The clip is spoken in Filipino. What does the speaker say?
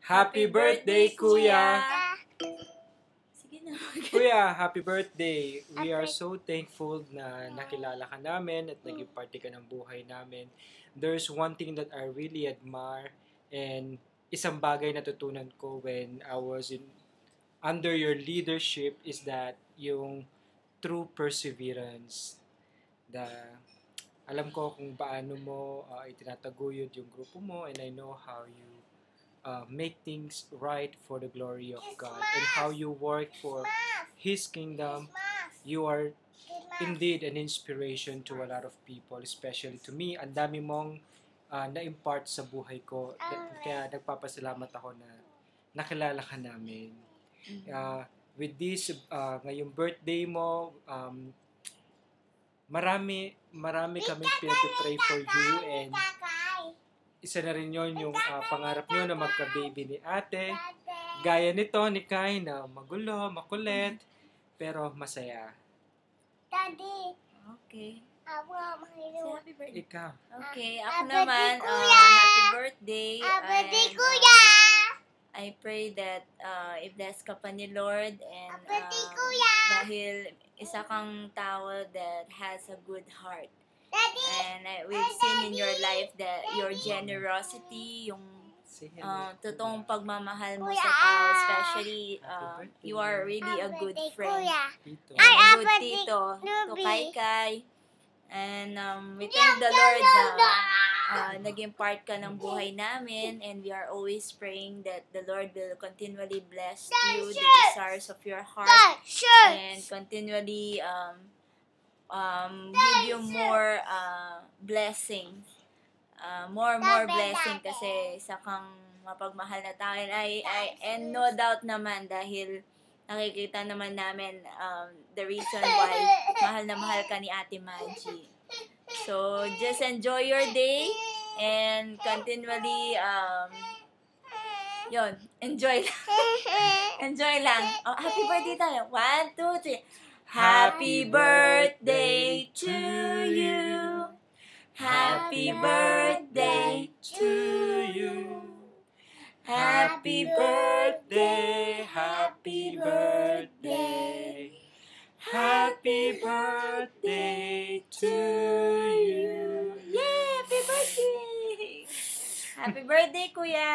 Happy birthday, Kuya! Sige na. Kuya, happy birthday! We are so thankful na nakilala ka namin at naging parte ka ng buhay namin. There's one thing that I really admire and isang bagay na natutunan ko when I was under your leadership is that yung true perseverance. Alam ko kung paano mo itinataguyod yung grupo mo, and I know how you make things right for the glory of God and how you work for His kingdom. You are indeed an inspiration to a lot of people, especially to me. Ang dami mong na-impart sa buhay ko. Kaya nagpapasalamat ako na nakilala ka namin. With this, ngayong birthday mo, marami kaming pinag-pray for you, and isa na rin yun yung pangarap nyo na magka-baby ni ate. Gaya nito ni Kai na magulo, makulit, pero masaya. Daddy. Okay. Happy birthday. Ikaw. Okay, ako naman, happy birthday. birthday, And, Kuya! I pray that i-bless ka pa ni Lord, and birthday, Kuya! dahil isa kang tao that has a good heart. Daddy. And we've seen in your life that your generosity, yung totoong pagmamahal mo sa tao, especially you are really a good friend. Tito. And a good tito to Kai. And we thank the Lord na naging part ka ng buhay namin, and we are always praying that the Lord will continually bless you, the desires of your heart, and continually give you more blessings. More blessing kasi isa kang mapagmahal na tao, and no doubt naman dahil nakikita naman namin the reason why mahal na mahal ka ni Ate Maggie. So just enjoy your day and continually enjoy lang. Enjoy lang. Happy birthday tayo. 1, 2, 3. Happy birthday to you. Happy birthday to you. Happy birthday, happy birthday. Happy birthday to you. Yay! Happy birthday! Happy birthday, Kuya!